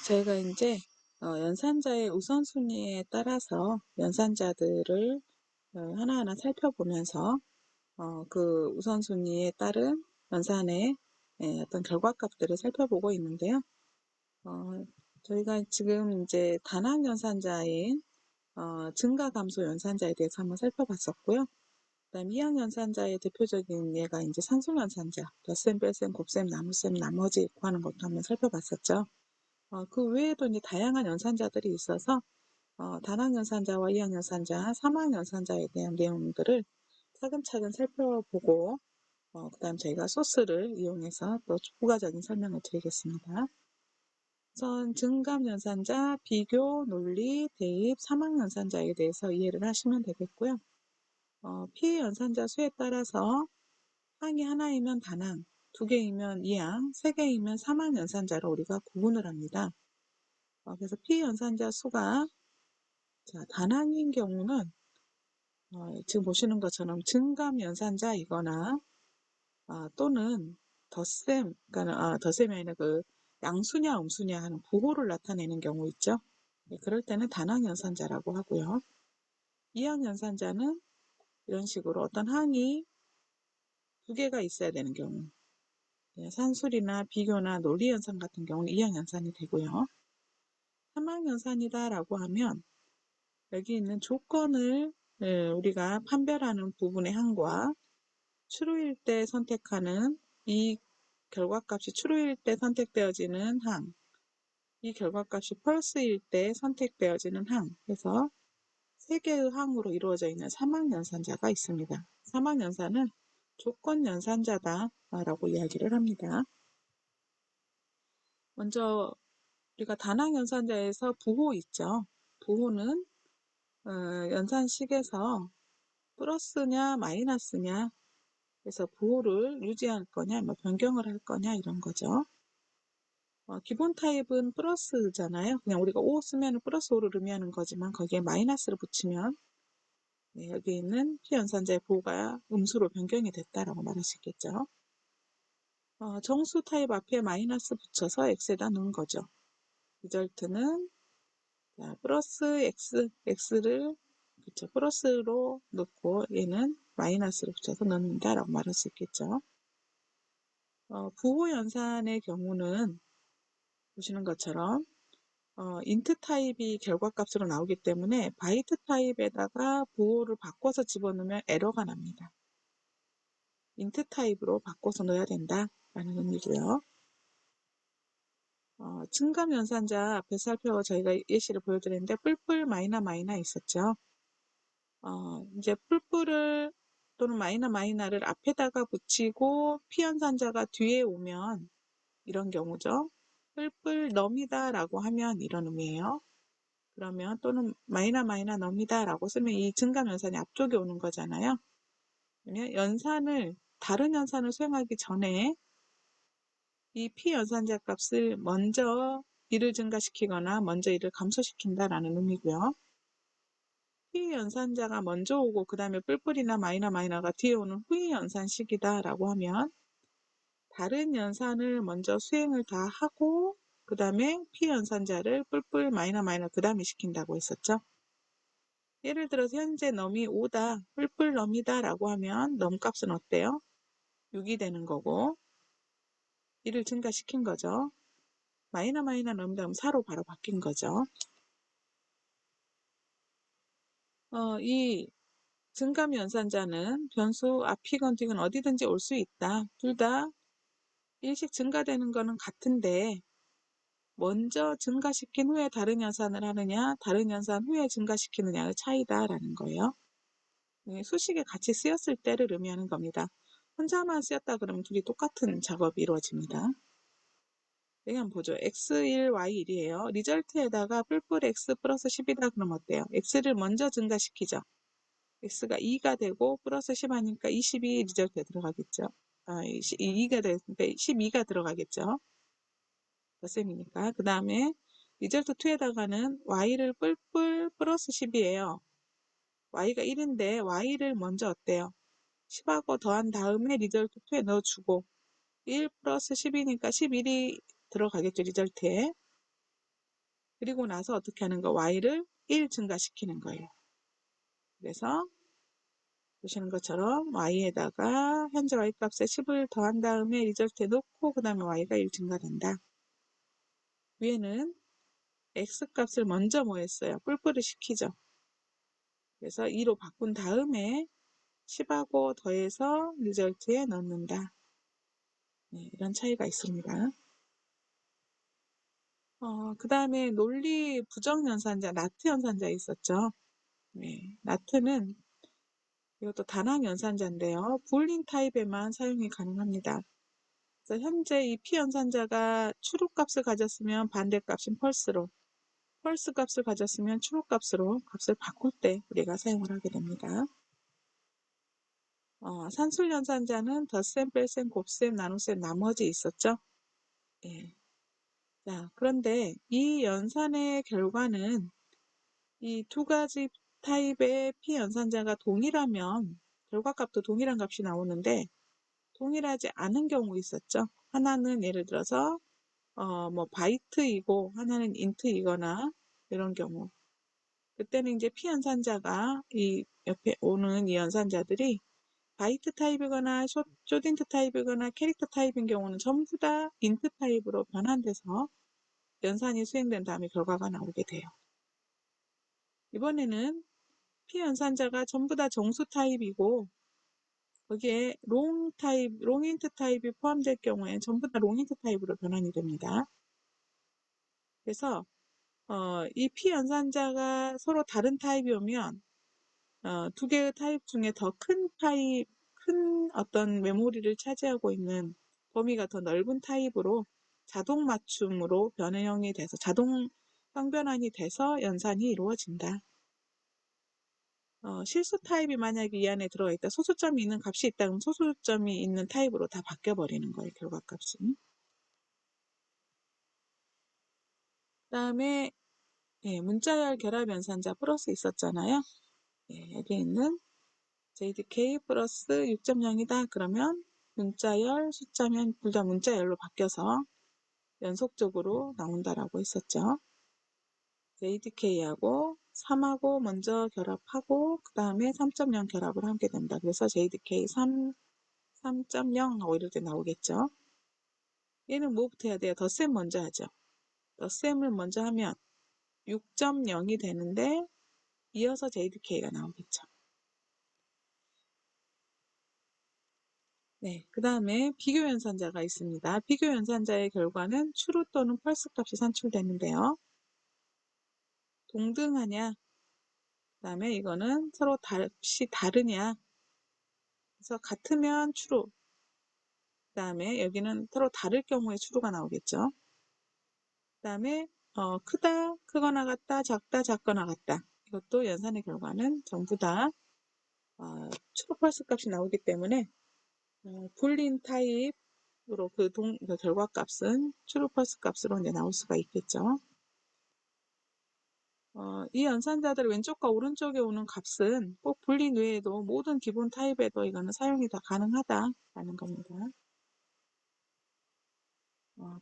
저희가 이제 연산자의 우선순위에 따라서 연산자들을 하나하나 살펴보면서 그 우선순위에 따른 연산의 어떤 결과값들을 살펴보고 있는데요. 저희가 지금 이제 단항 연산자인 증가 감소 연산자에 대해서 한번 살펴봤었고요. 그다음 이항 연산자의 대표적인 예가 이제 산술 연산자, 덧셈, 뺄셈, 곱셈, 나눗셈, 나머지 구하는 것도 한번 살펴봤었죠. 그 외에도 이제 다양한 연산자들이 있어서 단항 연산자와 이항 연산자, 삼항 연산자에 대한 내용들을 차근차근 살펴보고 그다음 저희가 소스를 이용해서 또 추가적인 설명을 드리겠습니다. 우선 증감 연산자, 비교, 논리, 대입, 삼항 연산자에 대해서 이해를 하시면 되겠고요. 피해 연산자 수에 따라서 항이 하나이면 단항, 두 개이면 이항, 세 개이면 삼항 연산자로 우리가 구분을 합니다. 그래서 피해 연산자 수가 단항인 경우는 지금 보시는 것처럼 증감 연산자이거나 또는 덧셈, 그러니까 덧셈이 아니라 그 양수냐 음수냐 하는 부호를 나타내는 경우 있죠. 그럴 때는 단항 연산자라고 하고요. 이항 연산자는 이런 식으로 어떤 항이 두 개가 있어야 되는 경우, 산술이나 비교나 논리 연산 같은 경우는 이항 연산이 되고요. 삼항 연산이다라고 하면 여기 있는 조건을 우리가 판별하는 부분의 항과 true일 때 선택하는 이 결과값이 true일 때 선택되어지는 항, 이 결과값이 false일 때 선택되어지는 항 해서 세 개의 항으로 이루어져 있는 삼항연산자가 있습니다. 삼항연산은 조건연산자다라고 이야기를 합니다. 먼저 우리가 단항연산자에서 부호 있죠. 부호는 연산식에서 플러스냐 마이너스냐 그래서 부호를 유지할 거냐 변경을 할 거냐 이런 거죠. 기본 타입은 플러스잖아요. 그냥 우리가 5 쓰면 플러스 5를 의미하는 거지만 거기에 마이너스를 붙이면 여기 있는 피연산자의 부호가 음수로 변경이 됐다라고 말할 수 있겠죠. 정수 타입 앞에 마이너스 붙여서 x에다 넣은 거죠. 리절트는 플러스 x, x를 그쵸, 플러스로 넣고 얘는 마이너스를 붙여서 넣는다라고 말할 수 있겠죠. 부호 연산의 경우는 보시는 것처럼 인트 타입이 결과값으로 나오기 때문에 바이트 타입에다가 부호를 바꿔서 집어넣으면 에러가 납니다. 인트 타입으로 바꿔서 넣어야 된다라는 의미고요. 증감 연산자 앞에 저희가 예시를 보여드렸는데 뿔뿔 마이너 마이너 있었죠. 이제 뿔뿔을 또는 마이너 마이너를 앞에다가 붙이고 피연산자가 뒤에 오면 이런 경우죠. 뿔뿔 넘이다 라고 하면 이런 의미예요. 그러면 또는 마이너 마이너 넘이다 라고 쓰면 이 증감 연산이 앞쪽에 오는 거잖아요. 그러면 다른 연산을 수행하기 전에 이 피연산자 값을 먼저 1을 증가시키거나 먼저 1을 감소시킨다라는 의미고요. 피연산자가 먼저 오고 그 다음에 뿔뿔이나 마이너 마이너가 뒤에 오는 후의 연산식이다라고 하면 다른 연산을 먼저 수행을 다 하고 그 다음에 피연산자를 뿔뿔 마이너 마이너 그 다음에 시킨다고 했었죠. 예를 들어서 현재 넘이 5다, 뿔뿔 넘이다 라고 하면 넘값은 어때요? 6이 되는 거고 1을 증가시킨 거죠. 마이너 마이너 넘다 하면 4로 바로 바뀐 거죠. 이 증감 연산자는 변수 앞이건 뒤건 어디든지 올 수 있다. 둘 다 일씩 증가되는 거는 같은데 먼저 증가시킨 후에 다른 연산을 하느냐 다른 연산 후에 증가시키느냐의 차이다라는 거예요. 수식에 같이 쓰였을 때를 의미하는 겁니다. 혼자만 쓰였다 그러면 둘이 똑같은 작업이 이루어집니다. 여기 한번 보죠. x1, y1이에요. 리절트에다가 뿔뿔 x 플러스 10이다 그러면 어때요? x를 먼저 증가시키죠. x가 2가 되고 플러스 10 하니까 22 리절트에 들어가겠죠. 2가 되니까 12가 들어가겠죠. 덧셈이니까. 그 다음에 리절트 2에다가는 y를 뿔뿔 플러스 10이에요. y가 1인데 y를 먼저 어때요? 10하고 더한 다음에 리절트 2에 넣어주고 1 플러스 10이니까 11이 들어가겠죠. 리절트에. 그리고 나서 어떻게 하는 거? y를 1 증가시키는 거예요. 그래서 보시는 것처럼 y에다가 현재 y 값에 10을 더한 다음에 리절트에 넣고 그 다음에 y가 1 증가된다. 위에는 x 값을 먼저 뭐 했어요? 뿔뿔이 시키죠. 그래서 2로 바꾼 다음에 10하고 더해서 리절트에 넣는다. 네, 이런 차이가 있습니다. 그 다음에 논리 부정연산자, 나트 연산자 있었죠. 네, 나트는 이것도 다낭 연산자인데요. 불린 타입에만 사용이 가능합니다. 그래서 현재 이 P 연산자가 추루 값을 가졌으면 반대값인 펄스로, 펄스 값을 가졌으면 추루 값으로 값을 바꿀 때 우리가 사용을 하게 됩니다. 산술 연산자는 덧셈, 뺄셈, 곱셈, 나눗셈, 나머지 있었죠. 예. 자, 그런데 이 연산의 결과는 이 두 가지 타입의 P 연산자가 동일하면 결과값도 동일한 값이 나오는데 동일하지 않은 경우 있었죠. 하나는 예를 들어서 뭐 바이트이고 하나는 인트이거나 이런 경우. 그때는 이제 P 연산자가 이 옆에 오는 이 연산자들이 바이트 타입이거나 쇼딘트 타입이거나 캐릭터 타입인 경우는 전부 다 인트 타입으로 변환돼서 연산이 수행된 다음에 결과가 나오게 돼요. 이번에는 P 연산자가 전부 다 정수 타입이고 거기에 롱인트 타입이 포함될 경우에 전부 다 롱인트 타입으로 변환이 됩니다. 그래서 이 P 연산자가 서로 다른 타입이 오면 두 개의 타입 중에 더 큰 어떤 메모리를 차지하고 있는 범위가 더 넓은 타입으로 자동 맞춤으로 변형이 돼서 자동 형변환이 돼서 연산이 이루어진다. 실수 타입이 만약에 이 안에 들어있다. 소수점이 있는 값이 있다. 그럼 소수점이 있는 타입으로 다 바뀌어버리는 거예요. 결과값이. 그 다음에 문자열 결합 연산자 플러스 있었잖아요. 여기 있는 JDK 플러스 6.0이다. 그러면 문자열, 숫자면 둘 다 문자열로 바뀌어서 연속적으로 나온다라고 했었죠. JDK하고 3하고 먼저 결합하고 그 다음에 3.0 결합을 하게 된다. 그래서 JDK 3.0 하고 이럴 때 나오겠죠. 얘는 뭐부터 해야 돼요? 덧셈 먼저 하죠. 덧셈을 먼저 하면 6.0이 되는데 이어서 JDK가 나오겠죠. 네, 그 다음에 비교 연산자가 있습니다. 비교 연산자의 결과는 추루 또는 펄스 값이 산출되는데요. 동등하냐, 그 다음에 이거는 서로 값이 다르냐, 그래서 같으면 추루, 그 다음에 여기는 서로 다를 경우에 추루가 나오겠죠. 그 다음에 크다, 크거나 같다, 작다, 작거나 같다. 이것도 연산의 결과는 전부 다 추루 펄스 값이 나오기 때문에 불린 타입으로 그 결과값은 추루 펄스 값으로 이제 나올 수가 있겠죠. 이 연산자들 왼쪽과 오른쪽에 오는 값은 꼭 불린 외에도 모든 기본 타입에도 이거는 사용이 다 가능하다라는 겁니다.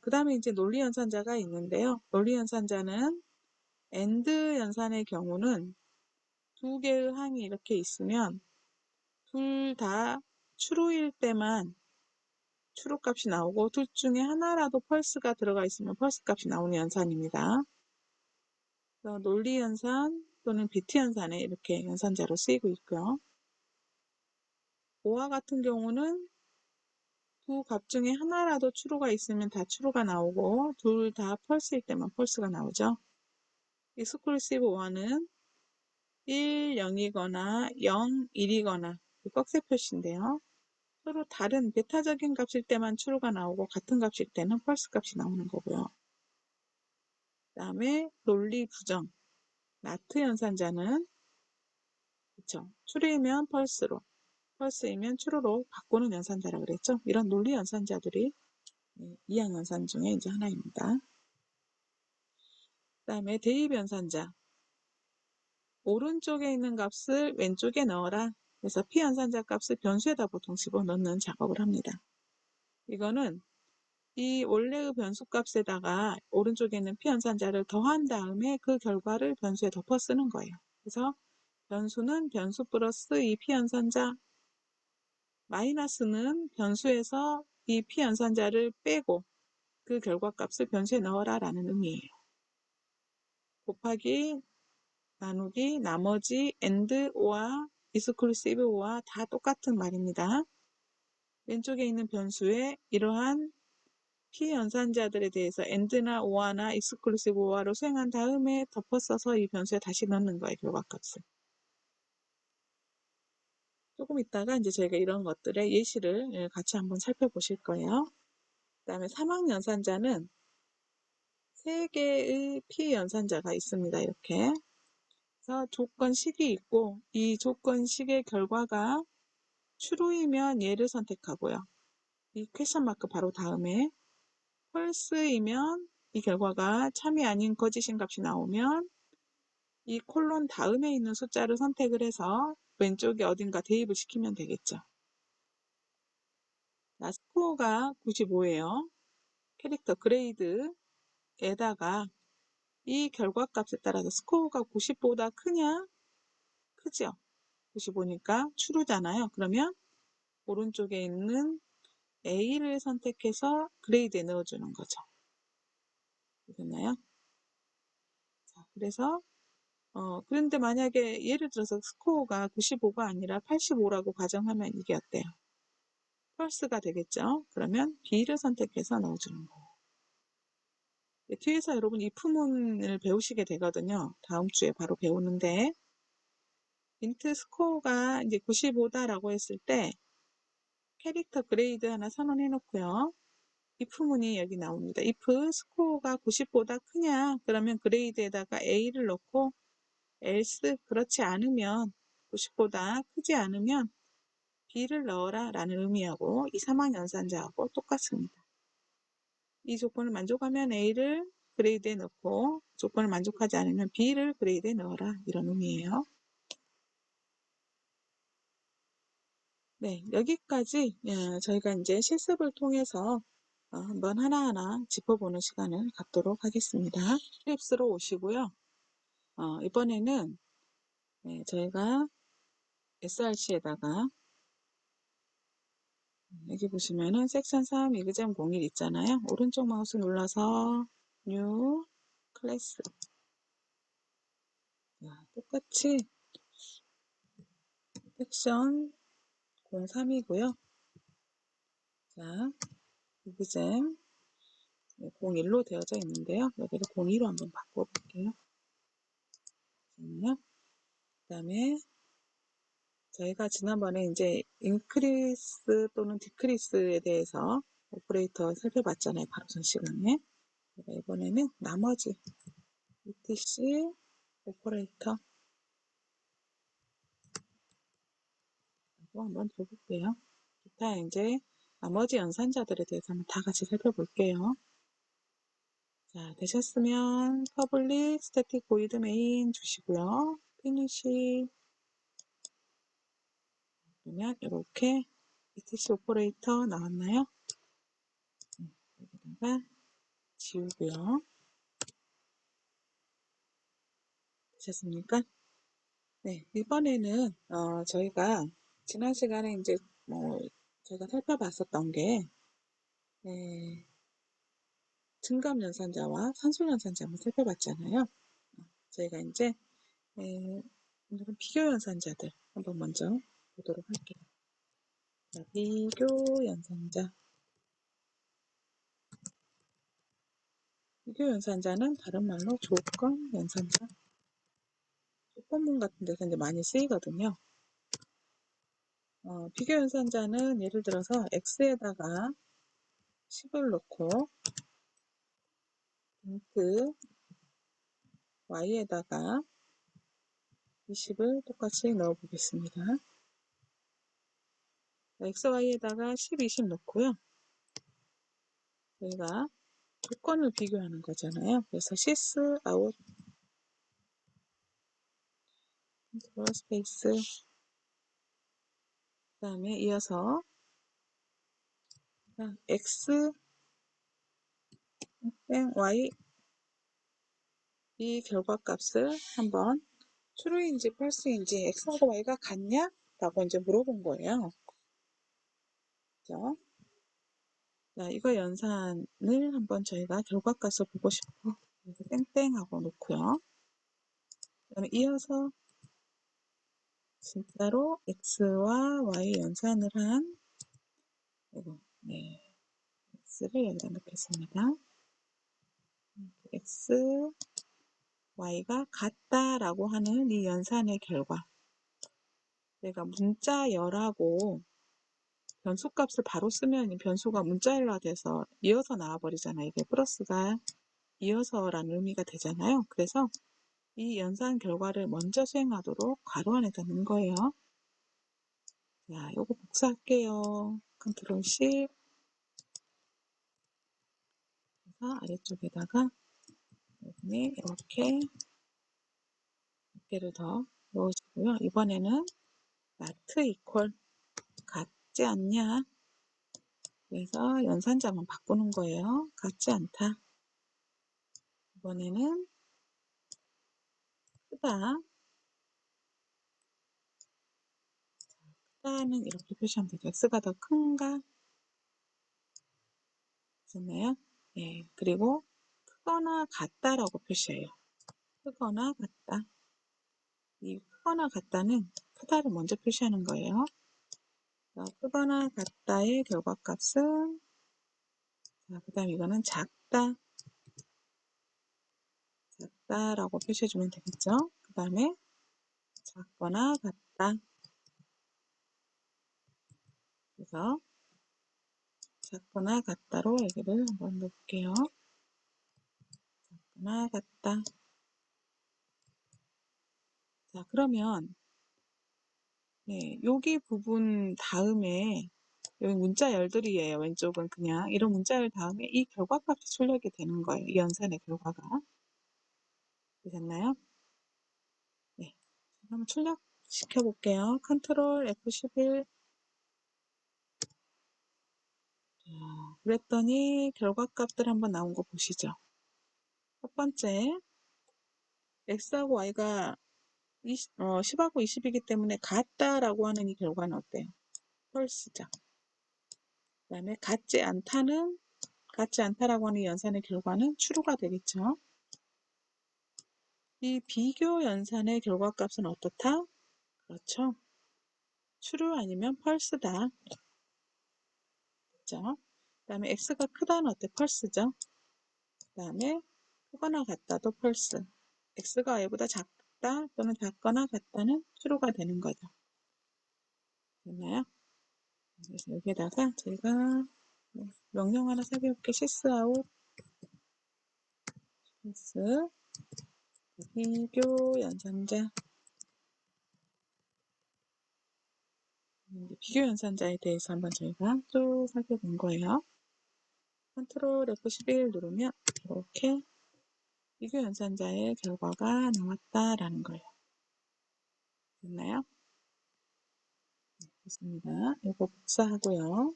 그 다음에 이제 논리 연산자가 있는데요. 논리 연산자는 AND 연산의 경우는 두 개의 항이 이렇게 있으면 둘 다 추루일 때만 추루 값이 나오고 둘 중에 하나라도 펄스가 들어가 있으면 펄스 값이 나오는 연산입니다. 그래서 논리 연산 또는 비트 연산에 이렇게 연산자로 쓰이고 있고요. 오와 같은 경우는 두 값 중에 하나라도 추루가 있으면 다 추루가 나오고 둘 다 펄스일 때만 펄스가 나오죠. 익스클루시브 오와는 1, 0이거나 0, 1이거나 꺽쇠 표시인데요. 서로 다른 베타적인 값일 때만 추루가 나오고 같은 값일 때는 펄스 값이 나오는 거고요. 그 다음에 논리 부정, 나트 연산자는 그쵸, 추루이면 펄스로, 펄스이면 추루로 바꾸는 연산자라고 그랬죠. 이런 논리 연산자들이 이항 연산 중에 이제 하나입니다. 그 다음에 대입 연산자, 오른쪽에 있는 값을 왼쪽에 넣어라. 그래서 P 연산자 값을 변수에다 보통 집어넣는 작업을 합니다. 이거는 이 원래의 변수값에다가 오른쪽에 있는 P연산자를 더한 다음에 그 결과를 변수에 덮어 쓰는 거예요. 그래서 변수는 변수 플러스 이 P연산자, 마이너스는 변수에서 이 P연산자를 빼고 그 결과값을 변수에 넣어라 라는 의미예요. 곱하기, 나누기, 나머지, and, or, exclusive or 다 똑같은 말입니다. 왼쪽에 있는 변수에 이러한 P연산자들에 대해서 and나 or나 exclusive or로 수행한 다음에 덮어 써서 이 변수에 다시 넣는 거예요, 결과값을. 조금 있다가 이제 저희가 이런 것들의 예시를 같이 한번 살펴보실 거예요. 그 다음에 사막연산자는 3개의 P연산자가 있습니다. 이렇게. 그래서 조건식이 있고 이 조건식의 결과가 true이면 얘를 선택하고요. 이 퀘션 마크 바로 다음에 false이면 이 결과가 참이 아닌 거짓인 값이 나오면 이 콜론 다음에 있는 숫자를 선택을 해서 왼쪽에 어딘가 대입을 시키면 되겠죠. 자, 스코어가 95예요. 캐릭터 그레이드에다가 이 결과값에 따라서 스코어가 90보다 크냐? 크죠? 95니까 true잖아요. 그러면 오른쪽에 있는 A를 선택해서 그레이드에 넣어주는 거죠. 됐나요? 자, 그래서 그런데 만약에 예를 들어서 스코어가 95가 아니라 85라고 가정하면 이게 어때요? 펄스가 되겠죠? 그러면 B를 선택해서 넣어주는 거예요. 뒤에서 여러분 if문을 배우시게 되거든요. 다음 주에 바로 배우는데 인트 스코어가 이제 95다라고 했을 때 캐릭터 그레이드 하나 선언해 놓고요. if문이 여기 나옵니다. if 스코어가 90보다 크냐? 그러면 그레이드에다가 A를 넣고 else 그렇지 않으면 90보다 크지 않으면 B를 넣어라 라는 의미하고 이 사막연산자하고 똑같습니다. 이 조건을 만족하면 A를 그레이드에 넣고 조건을 만족하지 않으면 B를 그레이드에 넣어라 이런 의미예요. 네, 여기까지 저희가 이제 실습을 통해서 한번 하나하나 짚어보는 시간을 갖도록 하겠습니다. 플립스로 오시고요. 이번에는 저희가 SRC에다가 여기 보시면은 섹션 3 이그잼 01 있잖아요. 오른쪽 마우스 눌러서 뉴 클래스 똑같이 섹션 03이고요. 자, 이그잼 01로 되어져 있는데요. 여기를 02로 한번 바꿔볼게요. 그 다음에 저희가 지난번에 이제 인크리스 또는 디크리스에 대해서 오퍼레이터 살펴봤잖아요. 바로 전 시간에. 이번에는 나머지 etc 오퍼레이터 한번 해볼게요. 기타 이제 나머지 연산자들에 대해서 한번 다 같이 살펴볼게요. 자, 되셨으면 public static void main 주시고요. finish 그러면 이렇게 etc 오퍼레이터 나왔나요? 여기다가 지우고요. 되셨습니까? 네, 이번에는 저희가 지난 시간에 이제 저희가 살펴봤었던 게 증감연산자와 산소연산자 한번 살펴봤잖아요. 저희가 이제 오늘은 비교연산자들 한번 먼저 보도록 할게요. 자, 비교연산자. 비교연산자는 다른 말로 조건연산자. 조건문 같은 데서 이제 많이 쓰이거든요. 비교연산자는 예를 들어서 x에다가 10을 넣고 int y에다가 20을 똑같이 넣어 보겠습니다. x, y에다가 10, 20 넣고요. 저희가 조건을 비교하는 거잖아요. 그래서 sys out 컨트롤 스페이스 그 다음에 이어서 x y 이 결과값을 한번 true인지 false인지 x하고 y가 같냐? 라고 이제 물어본 거예요. 그죠? 자, 이거 연산을 한번 저희가 결과값을 보고 싶어. 그래서 땡땡 하고 놓고요. 그다음에 이어서 진짜로 x와 y 연산을 한 이거 네, x를 여기다 넣겠습니다. x, y가 같다라고 하는 이 연산의 결과. 내가 문자열하고 변수값을 바로 쓰면 변수가 문자열화 돼서 이어서 나와버리잖아요. 이게 플러스가 이어서라는 의미가 되잖아요. 그래서 이 연산 결과를 먼저 수행하도록 괄호 안에다 넣은 거예요. 자, 요거 복사할게요. 컨트롤 C 해서 아래쪽에다가 여기 이렇게 몇 개를 더 넣으시고요. 이번에는 not equal 같지 않냐? 그래서 연산자만 바꾸는 거예요. 같지 않다. 이번에는 크다. 크다는 이렇게 표시하면 되죠. x가 더 큰가? 됐나요? 네. 그리고 크거나 같다라고 표시해요. 크거나 같다. 이 크거나 같다는 크다를 먼저 표시하는 거예요. 크거나 같다의 결과값은 그 다음 이거는 작다라고 표시해주면 되겠죠. 그 다음에 작거나 같다. 그래서 작거나 같다로 여기를 한번 넣을게요. 작거나 같다. 자, 그러면 네, 여기 부분 다음에 여기 문자열들이에요. 왼쪽은 그냥 이런 문자열 다음에 이 결과값이 출력이 되는 거예요. 이 연산의 결과가. 되셨나요? 네. 한번 출력시켜 볼게요. 컨트롤 F11. 자, 그랬더니 결과값들 한번 나온 거 보시죠. 첫 번째, x하고 y가 10하고 20이기 때문에 같다라고 하는 이 결과는 어때요? false죠. 그 다음에 같지 않다라고 하는 연산의 결과는 true가 되겠죠. 이 비교 연산의 결과값은 어떻다? 그렇죠. true 아니면 false다. 그렇죠. 그 다음에 x가 크다는 어때? false죠. 그 다음에 크거나 같다도 false. x가 y보다 작다 또는 작거나 같다는 true가 되는 거죠. 됐나요? 그래서 여기에다가 저희가 명령 하나 살펴볼게요. sysout 비교 연산자 비교 연산자에 대해서 한번 저희가 쭉 살펴본 거예요. 컨트롤 F11 누르면 이렇게 비교 연산자의 결과가 나왔다라는 거예요. 됐나요? 네, 됐습니다. 이거 복사하고요.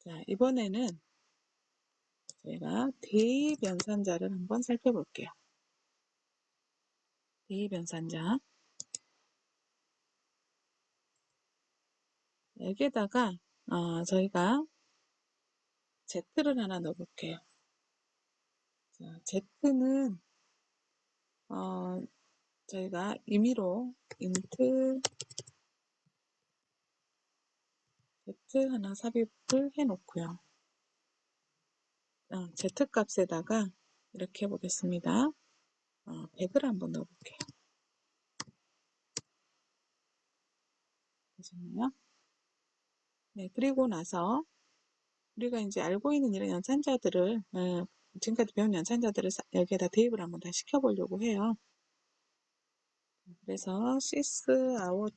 자, 이번에는 제가 대입 연산자를 한번 살펴볼게요. 대입 연산자. 여기에다가 저희가 Z를 하나 넣어볼게요. 자, Z는 저희가 임의로 int Z 하나 삽입을 해놓고요. Z 값에다가 이렇게 해보겠습니다. 100을 한번 넣어볼게요. 되셨나요? 네, 그리고 나서 우리가 이제 알고 있는 이런 연산자들을 지금까지 배운 연산자들을 여기에다 대입을 한번 다 시켜보려고 해요. 그래서 sysout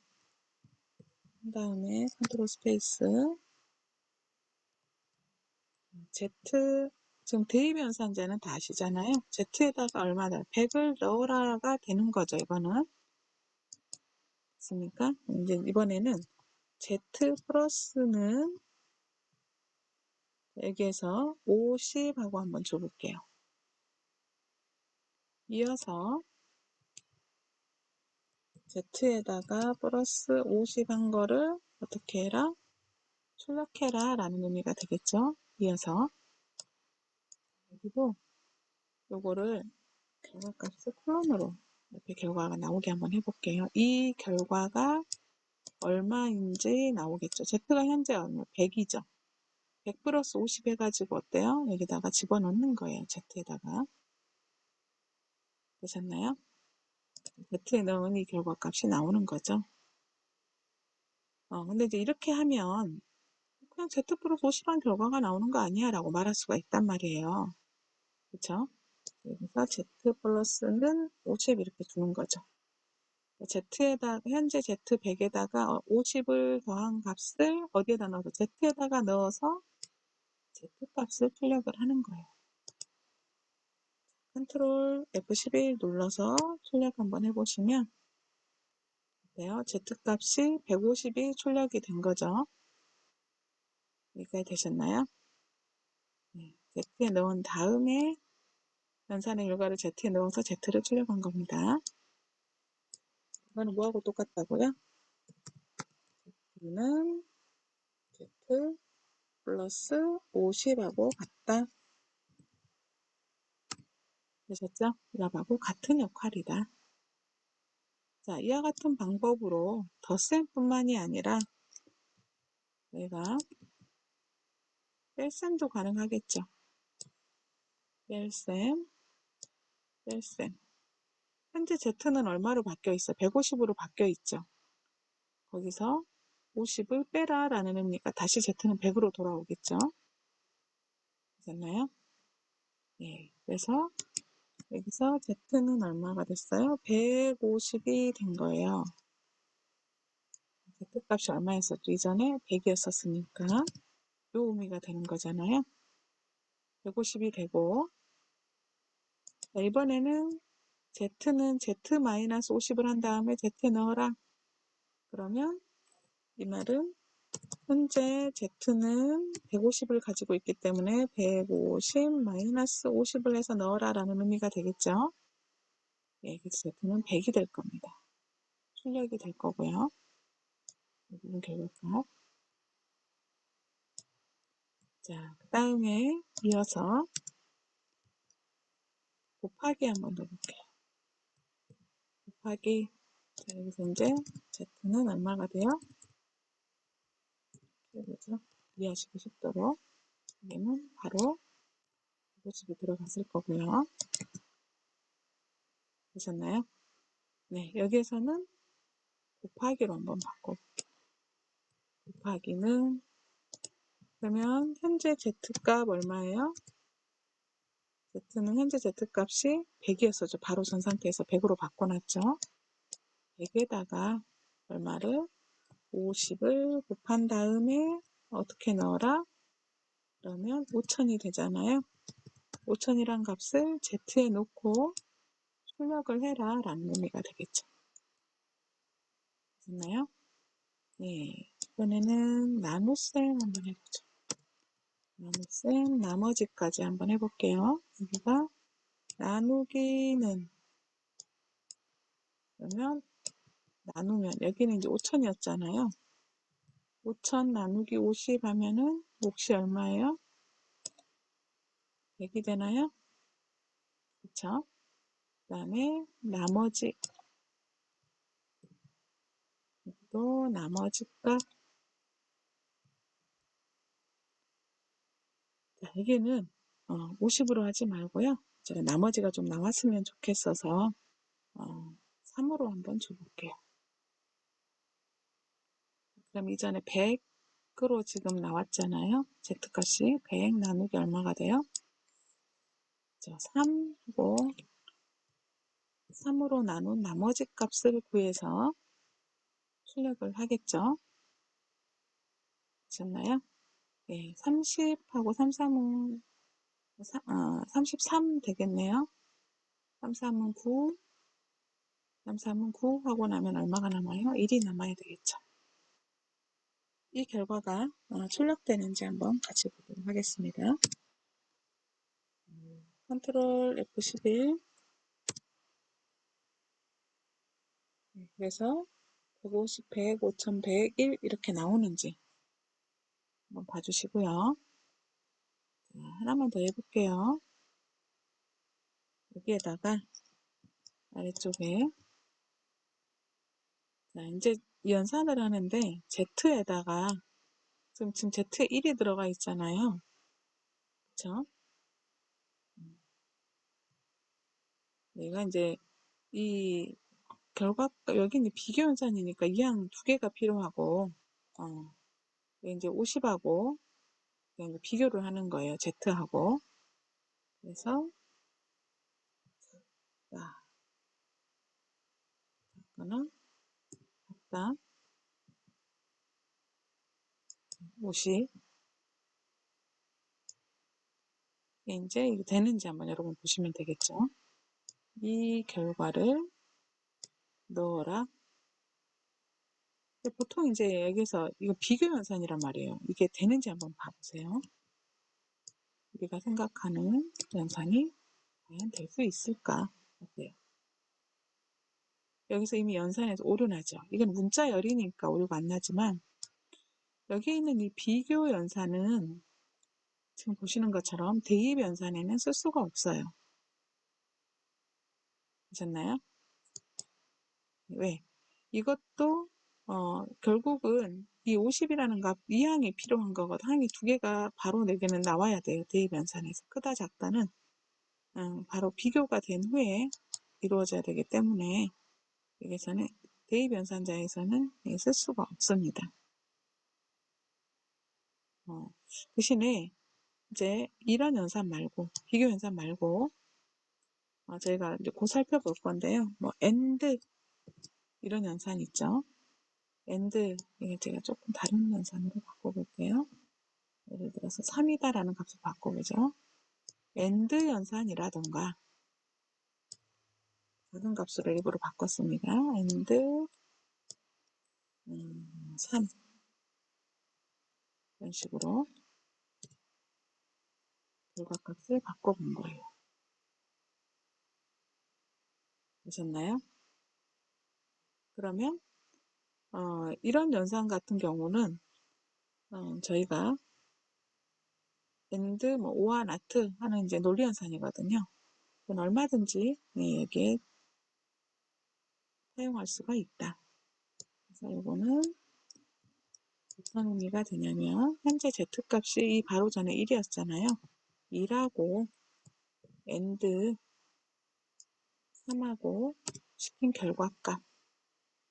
한 다음에 컨트롤 스페이스 Z 지금 대입 연산자는 다 아시잖아요. Z에다가 얼마나 100을 넣어라가 되는 거죠. 이거는. 됐습니까? 이제 이번에는 Z 플러스는 여기에서 50하고 한번 줘볼게요. 이어서 Z에다가 플러스 50 한 거를 어떻게 해라? 출력해라 라는 의미가 되겠죠. 이어서 여기도 요거를 결과값을 콜론으로 이렇게 결과가 나오게 한번 해볼게요. 이 결과가 얼마인지 나오겠죠. Z가 현재 얼마? 100이죠. 100 플러스 50 해가지고 어때요? 여기다가 집어넣는 거예요. Z에다가. 되셨나요? Z에 넣은 이 결과값이 나오는 거죠. 근데 이제 이렇게 하면 그냥 Z 플러스 50한 결과가 나오는 거 아니야? 라고 말할 수가 있단 말이에요. 그쵸? 여기서 Z 플러스는 50 이렇게 주는 거죠. Z에다가, 현재 Z100에다가 50을 더한 값을 어디에다 넣어서 Z에다가 넣어서 Z값을 출력을 하는 거예요. 컨트롤 F11 눌러서 출력 한번 해보시면 어때요? Z값이 150이 출력이 된 거죠. 여기까지 되셨나요? 네, Z에 넣은 다음에 연산의 결과를 Z에 넣어서 Z를 출력한 겁니다. 이거는 뭐하고 똑같다고요? Z는 Z 플러스 50하고 같다. 되셨죠? 이거하고 같은 역할이다. 자, 이와 같은 방법으로 덧셈뿐만이 아니라 저희가 뺄셈도 가능하겠죠. 뺄셈, 뺄셈. 현재 Z는 얼마로 바뀌어 있어? 150으로 바뀌어 있죠. 거기서 50을 빼라 라는 의미가 다시 Z는 100으로 돌아오겠죠. 됐나요? 예. 그래서 여기서 Z는 얼마가 됐어요? 150이 된 거예요. Z값이 얼마였었죠? 이전에 100이었었으니까 요 의미가 되는 거잖아요. 150이 되고 자, 이번에는 Z는 Z-50을 한 다음에 Z에 넣어라. 그러면 이 말은 현재 Z는 150을 가지고 있기 때문에 150-50을 해서 넣어라 라는 의미가 되겠죠. 예, 그래서 Z는 100이 될 겁니다. 출력이 될 거고요. 여기는 결과값. 자, 그 다음에 이어서 곱하기 한번 넣어볼게요. 곱하기. 자, 여기서 이제 Z는 얼마가 돼요? 그죠? 이해하시기 쉽도록. 여기는 바로 150이 들어갔을 거고요. 되셨나요? 네, 여기에서는 곱하기로 한번 바꿔볼게요. 곱하기는 그러면 현재 Z값 얼마예요? Z는 현재 Z값이 100이었었죠. 바로 전 상태에서 100으로 바꿔놨죠. 100에다가 얼마를 50을 곱한 다음에 어떻게 넣어라? 그러면 5000이 되잖아요. 5000이란 값을 Z에 놓고 출력을 해라 라는 의미가 되겠죠. 됐나요? 네, 이번에는 나눗셈 한번 해보죠. 나눗셈 나머지까지 한번 해볼게요. 여기가 나누기는 그러면 나누면 여기는 이제 5000이었잖아요. 5000 나누기 50 하면은 몫이 얼마예요? 100이 되나요? 그쵸? 그 다음에 나머지 또 나머지 값. 자, 여기는 50으로 하지 말고요. 제가 나머지가 좀 나왔으면 좋겠어서 3으로 한번 줘볼게요. 그럼 이전에 100으로 지금 나왔잖아요. Z값이 100 나누기 얼마가 돼요? 3하고 3으로 나눈 나머지 값을 구해서 출력을 하겠죠. 되셨나요? 네, 30하고 33은 33 되겠네요. 33은 9, 33은 9 하고 나면 얼마가 남아요? 1이 남아야 되겠죠. 이 결과가 출력되는지 한번 같이 보도록 하겠습니다. 컨트롤 F11. 그래서 150, 100, 5100, 1 이렇게 나오는지 한번 봐주시고요. 자, 하나만 더 해볼게요. 여기에다가 아래쪽에 자, 이제 연산을 하는데 Z에다가 지금 Z에 1이 들어가 있잖아요. 그쵸? 내가 이제 이 결과 여기는 비교 연산이니까 이항 두 개가 필요하고 이제 50하고 이제 비교를 하는 거예요. Z하고. 그래서 자, 이거는 갖다 50 이제 이게 되는지 한번 여러분 보시면 되겠죠. 이 결과를 넣어라. 보통 이제 여기서 이거 비교 연산이란 말이에요. 이게 되는지 한번 봐보세요. 우리가 생각하는 연산이 과연 될 수 있을까? 어때요? 여기서 이미 연산에서 오류 나죠. 이건 문자열이니까 오류가 안 나지만 여기 있는 이 비교 연산은 지금 보시는 것처럼 대입 연산에는 쓸 수가 없어요. 보셨나요? 왜? 이것도 결국은 이 50이라는 값 이항이 필요한 거거든. 항이 두 개가 바로 4개는 나와야 돼요. 대입 연산에서. 크다 작다는 바로 비교가 된 후에 이루어져야 되기 때문에 여기서는 대입 연산자에서는 쓸 수가 없습니다. 대신에 이제 이런 연산 말고 비교 연산 말고 저희가 이제 곧 살펴볼 건데요. 뭐 AND 이런 연산 있죠. AND 이게 제가 조금 다른 연산으로 바꿔볼게요. 예를 들어서 3이다라는 값을 바꿔보죠. AND 연산이라던가 작은 값으로 일부러 바꿨습니다. AND 3 이런 식으로 결과값을 바꿔본 거예요. 보셨나요? 그러면 이런 연산 같은 경우는 저희가 AND 뭐 OR NOT 하는 이제 논리 연산이거든요. 그건 얼마든지 여기에 사용할 수가 있다. 그래서 이거는 어떤 의미가 되냐면 현재 Z값이 이 바로 전에 1이었잖아요. 2라고 AND 3하고 시킨 결과값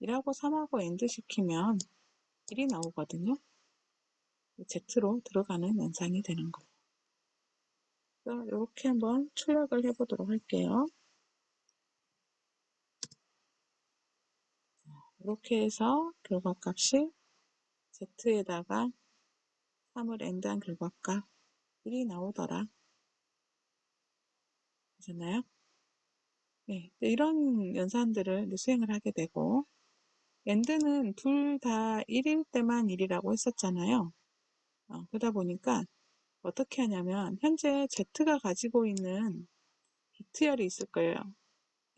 2하고 3하고 AND 시키면 1이 나오거든요. Z로 들어가는 연산이 되는 거예요. 그래서 이렇게 한번 출력을 해보도록 할게요. 이렇게 해서 결과값이 Z에다가 3을 AND한 결과값 1이 나오더라. 보셨나요? 네, 이런 연산들을 수행을 하게 되고 AND는 둘 다 1일 때만 1이라고 했었잖아요. 그러다 보니까 어떻게 하냐면 현재 Z가 가지고 있는 비트열이 있을 거예요.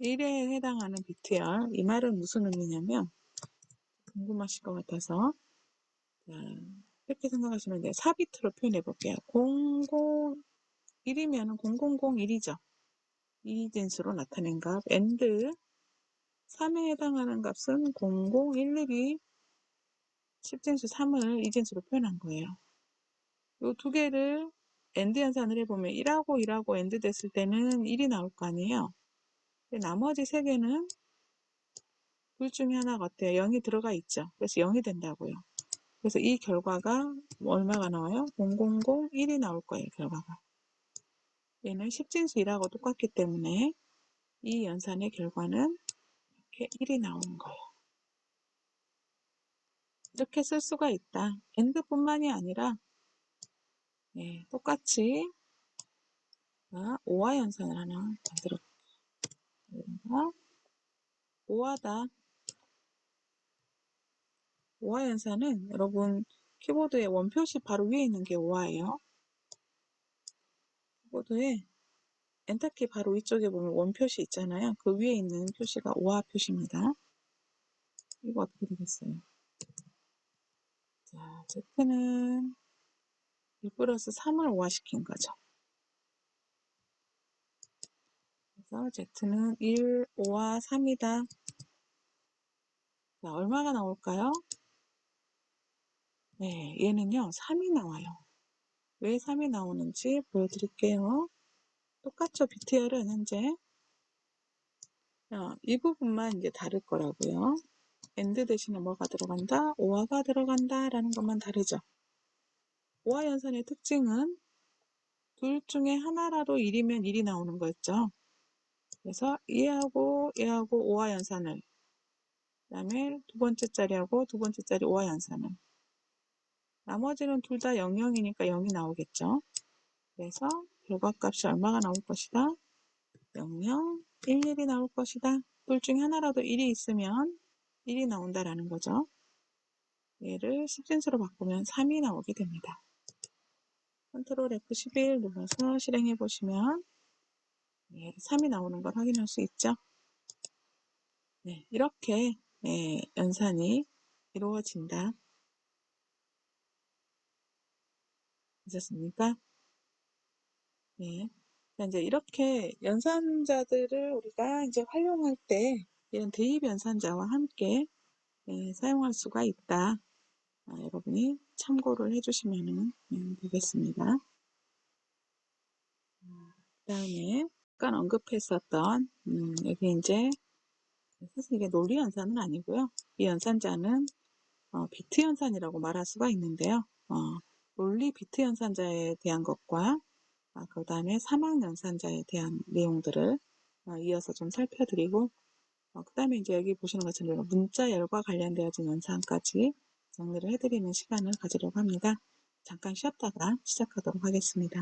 1에 해당하는 비트열. 이 말은 무슨 의미냐면 궁금하실 것 같아서 이렇게 생각하시면 돼요. 4비트로 표현해 볼게요. 001이면 0001이죠. 이 진수로 나타낸 값. AND 3에 해당하는 값은 0011이 10진수 3을 이 진수로 표현한 거예요. 이 두 개를 AND 연산을 해보면 1하고 1하고 AND 됐을 때는 1이 나올 거 아니에요. 근데 나머지 세 개는 둘 중에 하나가 어때요? 0이 들어가 있죠. 그래서 0이 된다고요. 그래서 이 결과가 얼마가 나와요? 0001이 나올 거예요. 결과가. 얘는 10진수 1하고 똑같기 때문에 이 연산의 결과는 이렇게 1이 나오는 거예요. 이렇게 쓸 수가 있다. AND뿐만이 아니라 똑같이 오화 연산을 하나 만들어 볼게요. 오화다. 오화 연산은 여러분 키보드의 원표시 바로 위에 있는 게 오화예요. 키보드에 엔터키 바로 위쪽에 보면 원표시 있잖아요. 그 위에 있는 표시가 오화 표시입니다. 이거 어떻게 되겠어요? 자, Z는 1 플러스 3을 오화시킨 거죠. 그래서 Z는 1, 5와 3이다. 자, 얼마가 나올까요? 네, 얘는요, 3이 나와요. 왜 3이 나오는지 보여드릴게요. 똑같죠, BTR은 현재. 이 부분만 이제 다를 거라고요. AND 대신에 뭐가 들어간다? 오화가 들어간다 라는 것만 다르죠. 오화 연산의 특징은 둘 중에 하나라도 1이면 1이 나오는 거였죠. 그래서 얘하고 얘하고 오화 연산을, 그 다음에 두 번째 자리하고 두 번째 자리 오화 연산을, 나머지는 둘 다 00이니까 0이 나오겠죠. 그래서 결과값이 얼마가 나올 것이다? 00, 11이 나올 것이다. 둘 중에 하나라도 1이 있으면 1이 나온다라는 거죠. 얘를 식진수로 바꾸면 3이 나오게 됩니다. 컨트롤 F11 눌러서 실행해 보시면 3이 나오는 걸 확인할 수 있죠. 네, 이렇게 연산이 이루어진다. 되셨습니까? 네. 자, 이제 이렇게 연산자들을 우리가 이제 활용할 때 이런 대입 연산자와 함께 사용할 수가 있다. 여러분이 참고를 해주시면 되겠습니다. 그 다음에 잠깐 언급했었던 여기 이제 사실 이게 논리 연산은 아니고요. 이 연산자는 비트 연산이라고 말할 수가 있는데요. 논리 비트 연산자에 대한 것과 그 다음에 사막 연산자에 대한 내용들을 이어서 좀 살펴드리고, 그 다음에 이제 여기 보시는 것처럼 문자열과 관련되어진 연산까지 정리를 해드리는 시간을 가지려고 합니다. 잠깐 쉬었다가 시작하도록 하겠습니다.